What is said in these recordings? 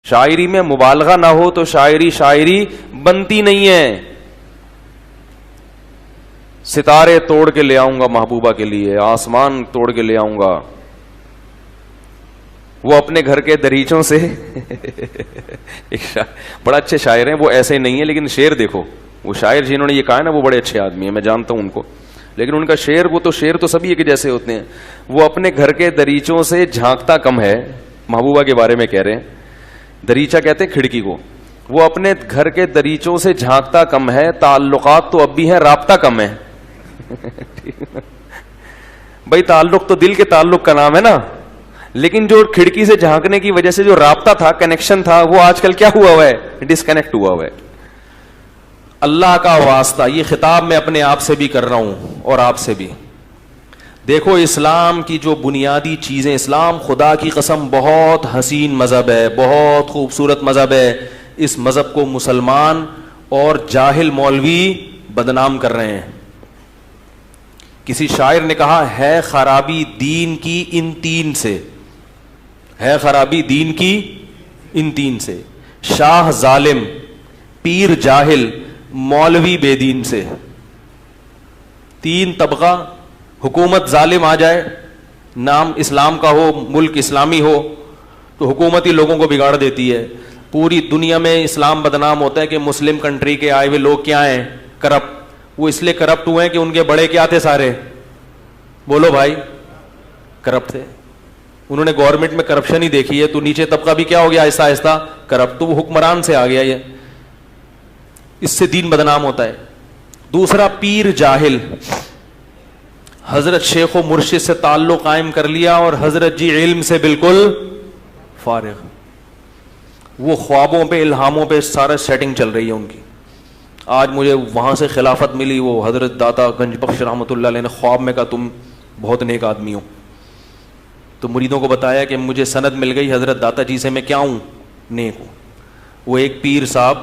شاعری میں مبالغہ نہ ہو تو شاعری بنتی نہیں ہے. ستارے توڑ کے لے آؤں گا محبوبہ کے لیے, آسمان توڑ کے لے آؤں گا. وہ اپنے گھر کے دریچوں سے ایک بڑا اچھے شاعر ہیں, وہ ایسے نہیں ہیں لیکن شعر دیکھو, وہ شاعر جنہوں نے یہ کہا ہے نا وہ بڑے اچھے آدمی ہیں, میں جانتا ہوں ان کو, لیکن ان کا شعر, وہ تو شعر تو سبھی ایک جیسے ہوتے ہیں. وہ اپنے گھر کے دریچوں سے جھانکتا کم ہے, محبوبہ کے بارے میں کہہ رہے ہیں. دریچہ کہتے ہیں کھڑکی کو. وہ اپنے گھر کے دریچوں سے جھانکتا کم ہے, تعلقات تو اب بھی ہیں, رابطہ کم ہے. بھائی تعلق تو دل کے تعلق کا نام ہے نا, لیکن جو کھڑکی سے جھانکنے کی وجہ سے جو رابطہ تھا, کنیکشن تھا, وہ آج کل کیا ہوا ہے, ڈسکنیکٹ ہوا ہوا ہے. اللہ کا واسطہ, یہ خطاب میں اپنے آپ سے بھی کر رہا ہوں اور آپ سے بھی. دیکھو اسلام کی جو بنیادی چیزیں, اسلام خدا کی قسم بہت حسین مذہب ہے, بہت خوبصورت مذہب ہے. اس مذہب کو مسلمان اور جاہل مولوی بدنام کر رہے ہیں. کسی شاعر نے کہا ہے خرابی دین کی ان تین سے, ہے خرابی دین کی ان تین سے, شاہ ظالم, پیر جاہل, مولوی بے دین سے. تین طبقہ, حکومت ظالم آ جائے, نام اسلام کا ہو, ملک اسلامی ہو, تو حکومت ہی لوگوں کو بگاڑ دیتی ہے. پوری دنیا میں اسلام بدنام ہوتا ہے کہ مسلم کنٹری کے آئے ہوئے لوگ کیا ہیں, کرپٹ. وہ اس لیے کرپٹ ہوئے ہیں کہ ان کے بڑے کیا تھے, سارے بولو بھائی, کرپٹ تھے. انہوں نے گورنمنٹ میں کرپشن ہی دیکھی ہے, تو نیچے طبقہ بھی کیا ہو گیا, آہستہ آہستہ کرپٹ. تو وہ حکمران سے آ گیا, یہ اس سے دین بدنام ہوتا ہے. دوسرا پیر جاہل, حضرت شیخ و مرشد سے تعلق قائم کر لیا اور حضرت جی علم سے بالکل فارغ. وہ خوابوں پہ, الہاموں پہ سارا سیٹنگ چل رہی ہے ان کی. آج مجھے وہاں سے خلافت ملی, وہ حضرت داتا گنج بخش رحمۃ اللہ علیہ نے خواب میں کہا تم بہت نیک آدمی ہو. تو مریدوں کو بتایا کہ مجھے سند مل گئی حضرت داتا جی سے, میں کیا ہوں, نیک ہوں. وہ ایک پیر صاحب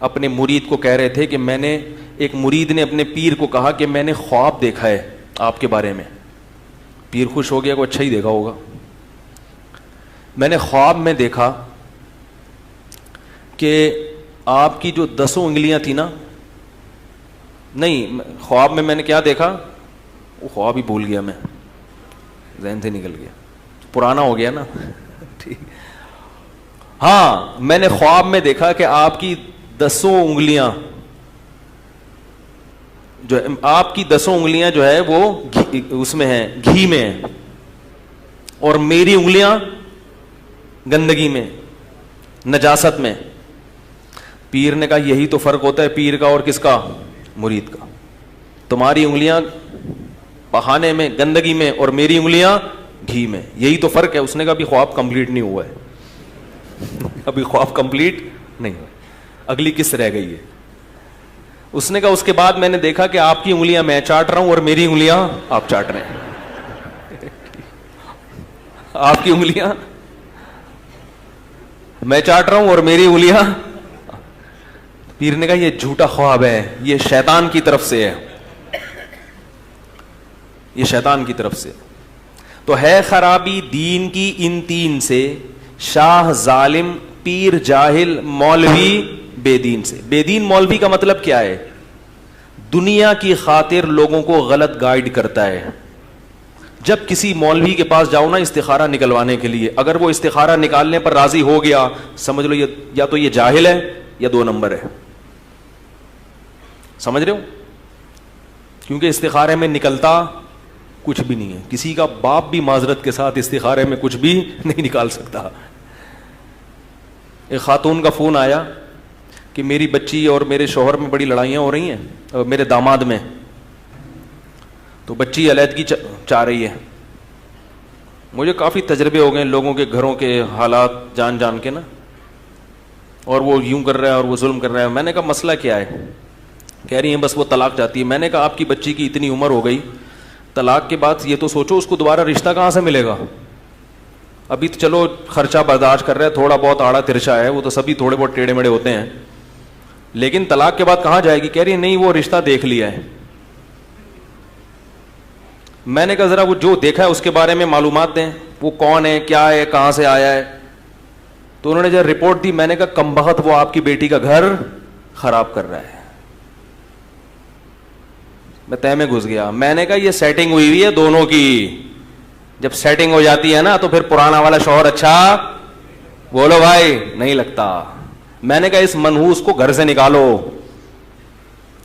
اپنے مرید کو کہہ رہے تھے کہ میں نے, ایک مرید نے اپنے پیر کو کہا کہ میں نے خواب دیکھا ہے آپ کے بارے میں. پیر خوش ہو گیا, کو اچھا ہی دیکھا ہوگا. میں نے خواب میں دیکھا کہ آپ کی جو 10 انگلیاں تھی نا, نہیں خواب میں نے کیا دیکھا, وہ خواب ہی بھول گیا, میں ذہن سے نکل گیا, پرانا ہو گیا نا. ٹھیک, ہاں میں نے خواب میں دیکھا کہ آپ کی 10 انگلیاں جو آپ کی 10 انگلیاں جو ہے وہ اس میں ہیں, گھی میں ہیں, اور میری انگلیاں گندگی میں, نجاست میں. پیر نے کہا یہی تو فرق ہوتا ہے پیر کا اور کس کا, مرید کا. تمہاری انگلیاں بہانے میں, گندگی میں, اور میری انگلیاں گھی میں, یہی تو فرق ہے. اس نے کہا ابھی خواب کمپلیٹ نہیں ہوا ہے, ابھی خواب کمپلیٹ نہیں ہوا, اگلی قسط رہ گئی ہے. اس نے کہا اس کے بعد میں نے دیکھا کہ آپ کی انگلیاں میں چاٹ رہا ہوں اور میری انگلیاں آپ چاٹ رہے ہیں. آپ کی انگلیاں میں چاٹ رہا ہوں اور میری انگلیاں. پیر نے کہا یہ جھوٹا خواب ہے, یہ شیطان کی طرف سے ہے, یہ شیطان کی طرف سے. تو ہے خرابی دین کی ان تین سے, شاہ ظالم, پیر جاہل, مولوی بے دین سے. بے دین مولوی کا مطلب کیا ہے, دنیا کی خاطر لوگوں کو غلط گائیڈ کرتا ہے. جب کسی مولوی کے پاس جاؤ نا استخارہ نکلوانے کے لیے, اگر وہ استخارہ نکالنے پر راضی ہو گیا, سمجھ لو یا تو یہ جاہل ہے یا 2 نمبر ہے. سمجھ رہے ہو, کیونکہ استخارے میں نکلتا کچھ بھی نہیں ہے. کسی کا باپ بھی معذرت کے ساتھ استخارے میں کچھ بھی نہیں نکال سکتا. ایک خاتون کا فون آیا کہ میری بچی اور میرے شوہر میں بڑی لڑائیاں ہو رہی ہیں, میرے داماد میں, تو بچی علیحدگی چاہ رہی ہے. مجھے کافی تجربے ہو گئے لوگوں کے گھروں کے حالات جان جان کے نا, اور وہ یوں کر رہا ہے اور وہ ظلم کر رہا ہے. میں نے کہا مسئلہ کیا ہے, کہہ رہی ہیں بس وہ طلاق چاہتی ہے. میں نے کہا آپ کی بچی کی اتنی عمر ہو گئی, طلاق کے بعد یہ تو سوچو اس کو دوبارہ رشتہ کہاں سے ملے گا. ابھی تو چلو خرچہ برداشت کر رہے ہیں, تھوڑا بہت آڑا ترچا ہے, وہ تو سبھی تھوڑے بہت ٹیڑے میڑے ہوتے ہیں, لیکن طلاق کے بعد کہاں جائے گی. کہہ رہی ہے نہیں وہ رشتہ دیکھ لیا ہے. میں نے کہا ذرا وہ جو دیکھا ہے اس کے بارے میں معلومات دیں, وہ کون ہے, کیا ہے, کہاں سے آیا ہے. تو انہوں نے جب رپورٹ دی, میں نے کہا کم بخت وہ آپ کی بیٹی کا گھر خراب کر رہا ہے. میں تہ میں گھس گیا. میں نے کہا یہ سیٹنگ ہوئی ہوئی ہے دونوں کی, جب سیٹنگ ہو جاتی ہے نا تو پھر پرانا والا شوہر اچھا بولو بھائی نہیں لگتا. میں نے کہا اس منحوس کو گھر سے نکالو,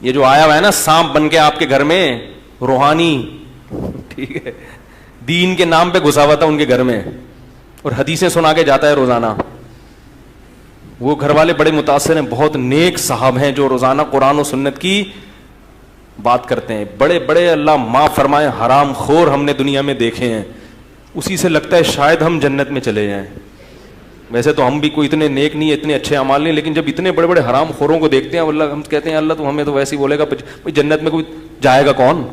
یہ جو آیا ہوا ہے نا سانپ بن کے آپ کے گھر میں, روحانی, ٹھیک ہے, دین کے نام پہ گھسا ہوا تھا ان کے گھر میں اور حدیثیں سنا کے جاتا ہے روزانہ. وہ گھر والے بڑے متاثر ہیں, بہت نیک صاحب ہیں جو روزانہ قرآن و سنت کی بات کرتے ہیں, بڑے بڑے اللہ معاف فرمائے حرام خور ہم نے دنیا میں دیکھے ہیں. اسی سے لگتا ہے شاید ہم جنت میں چلے جائیں. ویسے تو ہم بھی کوئی اتنے نیک نہیں, اتنے اچھے اعمال نہیں, لیکن جب اتنے بڑے بڑے حرام خوروں کو دیکھتے ہیں اللہ, ہم کہتے ہیں اللہ تو ہمیں تو ویسے ہی بولے گا جنت میں کوئی جائے گا کون.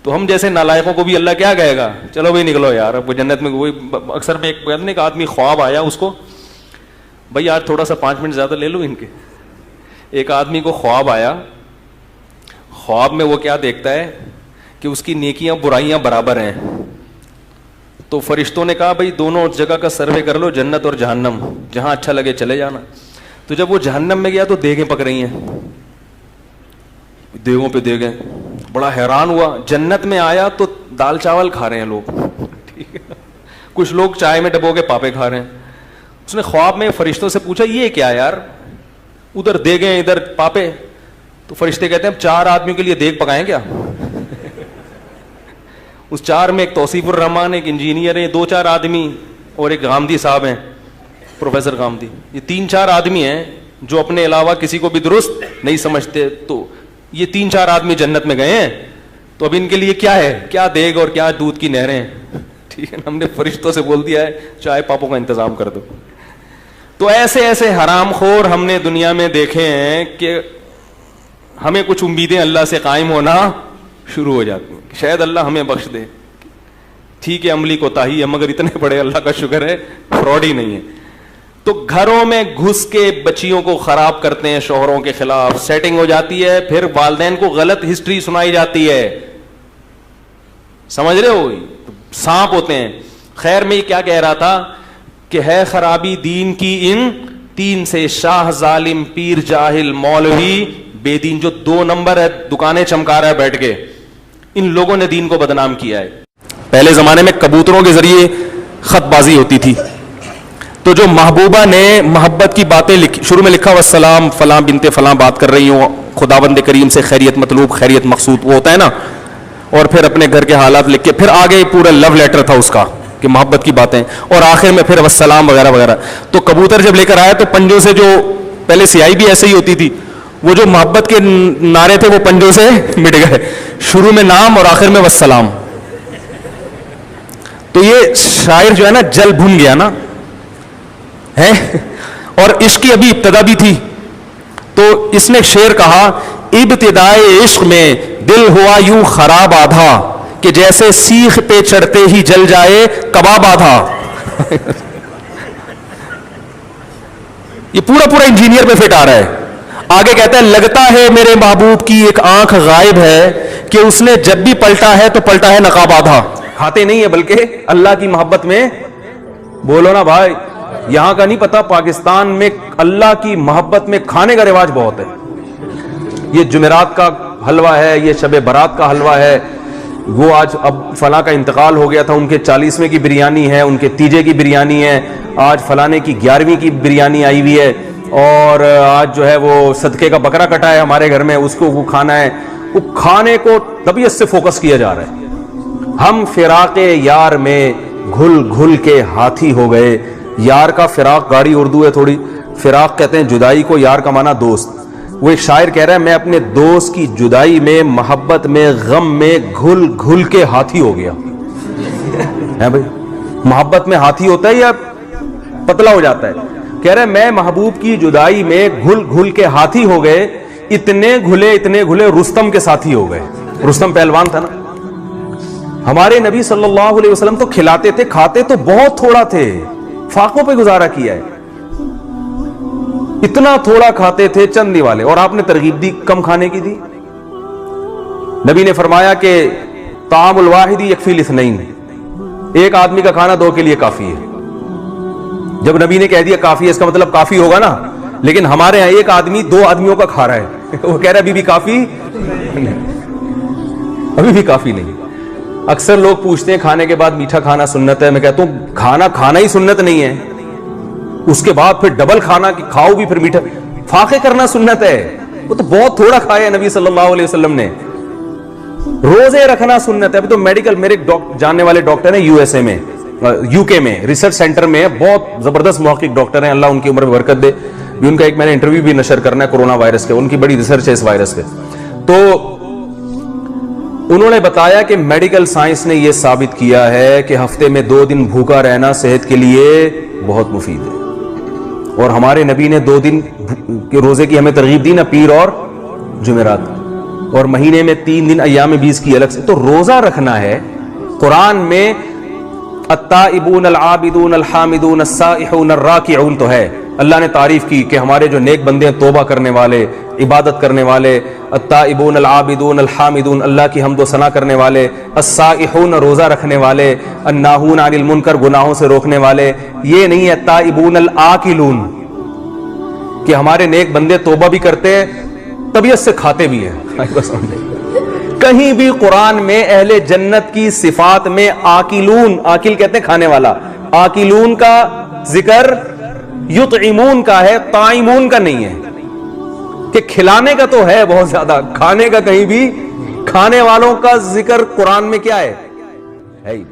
تو ہم جیسے نالائقوں کو بھی اللہ کیا کہے گا, چلو بھائی نکلو یار اب جنت میں. وہی اکثر میں ایک آدمی خواب آیا اس کو, بھائی آج تھوڑا سا 5 منٹ زیادہ لے لو ان کے. ایک آدمی کو خواب آیا, خواب میں وہ کیا دیکھتا ہے کہ اس کی نیکیاں برائیاں برابر ہیں. تو فرشتوں نے کہا بھائی دونوں جگہ کا سروے کر لو, جنت اور جہنم, جہاں اچھا لگے چلے جانا. تو جب وہ جہنم میں گیا تو دیگیں پک رہی ہیں, دیگوں پہ دیگیں, بڑا حیران ہوا. جنت میں آیا تو دال چاول کھا رہے ہیں لوگ, ٹھیک ہے, کچھ لوگ چائے میں ڈبو کے پاپے کھا رہے ہیں. اس نے خواب میں فرشتوں سے پوچھا یہ کیا یار, ادھر دیگیں ادھر پاپے. تو فرشتے کہتے ہیں 4 آدمیوں کے لیے دیگ پکائیں کیا. اس 4 میں ایک توصیف الرحمان, ایک انجینئر ہے, 2-4 آدمی, اور ایک غامدی صاحب ہیں, پروفیسر غامدی. یہ 3-4 آدمی ہیں جو اپنے علاوہ کسی کو بھی درست نہیں سمجھتے. تو یہ 3-4 آدمی جنت میں گئے ہیں, تو اب ان کے لیے کیا ہے, کیا دیگ اور کیا دودھ کی نہریں, ٹھیک ہے. ہم نے فرشتوں سے بول دیا ہے چائے پاپوں کا انتظام کر دو. تو ایسے ایسے حرام خور ہم نے دنیا میں دیکھے ہیں کہ ہمیں کچھ امیدیں اللہ سے قائم ہونا شروع ہو جاتی ہیں, شاید اللہ ہمیں بخش دے. ٹھیک ہے عملی کوتاہی ہے, مگر اتنے بڑے اللہ کا شکر ہے فراڈ ہی نہیں ہے. تو گھروں میں گھس کے بچیوں کو خراب کرتے ہیں, شوہروں کے خلاف سیٹنگ ہو جاتی ہے, پھر والدین کو غلط ہسٹری سنائی جاتی ہے, سمجھ رہے ہو, سانپ ہوتے ہیں. خیر میں یہ کیا کہہ رہا تھا کہ ہے خرابی دین کی ان 3 سے, شاہ ظالم پیر جاہل مولوی بے دین, جو 2 نمبر ہے, دکانیں چمکا رہا ہے بیٹھ کے, ان لوگوں نے دین کو بدنام کیا ہے. پہلے زمانے میں کبوتروں کے ذریعے خط بازی ہوتی تھی, تو جو محبوبہ نے محبت کی باتیں شروع میں لکھا والسلام فلاں بنت فلاں بات کر رہی ہوں, خداوند کریم سے خیریت مطلوب خیریت مقصود, وہ ہوتا ہے نا, اور پھر اپنے گھر کے حالات لکھ کے, پھر آگے پورا لو لیٹر تھا اس کا کہ محبت کی باتیں, اور آخر میں پھر والسلام وغیرہ وغیرہ. تو کبوتر جب لے کر آیا تو پنجوں سے, جو پہلے سیاہی بھی ایسے ہی ہوتی تھی, وہ جو محبت کے نعرے تھے وہ پنجوں سے مٹ گئے, شروع میں نام اور آخر میں والسلام. تو یہ شاعر جو ہے نا جل بھن گیا نا ہے, اور عشق کی ابھی ابتدا بھی تھی. تو اس نے شعر کہا ابتدائے عشق میں دل ہوا یوں خراب آدھا, کہ جیسے سیخ پہ چڑھتے ہی جل جائے کباب آدھا. یہ پورا انجینئر پہ فٹ آ رہا ہے. آگے کہتا ہے لگتا ہے میرے محبوب کی ایک آنکھ غائب ہے, کہ اس نے جب بھی پلٹا ہے تو پلٹا ہے نقاب آدھا. کھاتے نہیں ہے بلکہ اللہ کی محبت میں, بولو نا بھائی, یہاں کا نہیں پتا, پاکستان میں اللہ کی محبت میں کھانے کا رواج بہت ہے. یہ جمعرات کا حلوہ ہے, یہ شب برات کا حلوہ ہے, وہ آج اب فلاں کا انتقال ہو گیا تھا, ان کے 40ویں کی بریانی ہے, ان کے تیجے کی بریانی ہے, آج فلانے کی 11ویں کی بریانی آئی ہوئی ہے, اور آج جو ہے وہ صدقے کا بکرا کٹا ہے ہمارے گھر میں, اس کو وہ کھانا ہے. وہ کھانے کو طبیعت سے فوکس کیا جا رہا ہے. ہم فراق یار میں گھل گھل کے ہاتھی ہو گئے. یار کا فراق گاڑی اردو ہے تھوڑی, فراق کہتے ہیں جدائی کو, یار کا معنی دوست. وہ ایک شاعر کہہ رہا ہے میں اپنے دوست کی جدائی میں, محبت میں, غم میں گھل گھل کے ہاتھی ہو گیا. ہے بھائی, محبت میں ہاتھی ہوتا ہے یا پتلا ہو جاتا ہے؟ کہہ رہے میں محبوب کی جدائی میں گھل گھل کے ہاتھی ہو گئے, اتنے گھلے رستم کے ساتھی ہو گئے. رستم پہلوان تھا نا. ہمارے نبی صلی اللہ علیہ وسلم تو کھلاتے تھے, کھاتے تو بہت تھوڑا تھے, فاقوں پہ گزارا کیا ہے, اتنا تھوڑا کھاتے تھے چند والے, اور آپ نے ترغیب دی کم کھانے کی دی. نبی نے فرمایا کہ طعام الواحد یکفی الاثنین, ایک آدمی کا کھانا 2 کے لیے کافی ہے. جب نبی نے کہہ دیا کافی ہے اس کا مطلب کافی ہوگا نا. لیکن ہمارے ہاں ایک آدمی 2 آدمیوں کا کھا رہا ہے, وہ کہہ رہا ہے ابھی بھی کافی نہیں, ابھی بھی کافی نہیں. اکثر لوگ پوچھتے ہیں کھانے کے بعد میٹھا کھانا سنت ہے. میں کہتا ہوں کھانا کھانا ہی سنت نہیں ہے, اس کے بعد پھر ڈبل کھانا کھاؤ بھی پھر میٹھا. فاقے کرنا سنت ہے, وہ تو بہت تھوڑا کھایا ہے نبی صلی اللہ علیہ وسلم نے. روزے رکھنا سنت ہے. ابھی تو میڈیکل, میرے جاننے والے ڈاکٹر ہیں یو ایس اے میں, یو کے میں ریسرچ سینٹر میں, بہت زبردست محقق ڈاکٹر ہیں, اللہ ان کی عمر میں برکت دے. ان کا ایک میں نے انٹرویو بھی نشر کرنا ہے کورونا وائرس کے, ان کی بڑی ریسرچ ہے اس وائرس پہ. تو انہوں نے بتایا کہ میڈیکل سائنس نے یہ ثابت کیا ہے کہ ہفتے میں 2 دن بھوکا رہنا صحت کے لیے بہت مفید ہے. اور ہمارے نبی نے 2 دن کے روزے کی ہمیں ترغیب دی نا, پیر اور جمعرات, اور مہینے میں 3 دن ایام بیس کی الگ سے. تو روزہ رکھنا ہے. قرآن میں التائبون العابدون الحامدون السائحون الراکعون تو ہے. اللہ نے تعریف کی کہ ہمارے جو نیک بندے ہیں, توبہ کرنے والے, عبادت کرنے والے, التائبون العابدون الحامدون, اللہ کی حمد و ثنا کرنے والے, السائحون روزہ رکھنے والے, الناہون عن المنکر گناہوں سے روکنے والے. یہ نہیں ہے التائبون الآکلون کہ ہمارے نیک بندے توبہ بھی کرتے ہیں, طبیعت سے کھاتے بھی ہیں. کہیں بھی قرآن میں اہل جنت کی صفات میں آکلون, آکل کہتے ہیں کھانے والا, آکلون کا ذکر یطعمون کا ہے, طائمون کا نہیں ہے. کہ کھلانے کا تو ہے بہت زیادہ, کھانے کا کہیں بھی, کھانے والوں کا ذکر قرآن میں کیا ہے ہی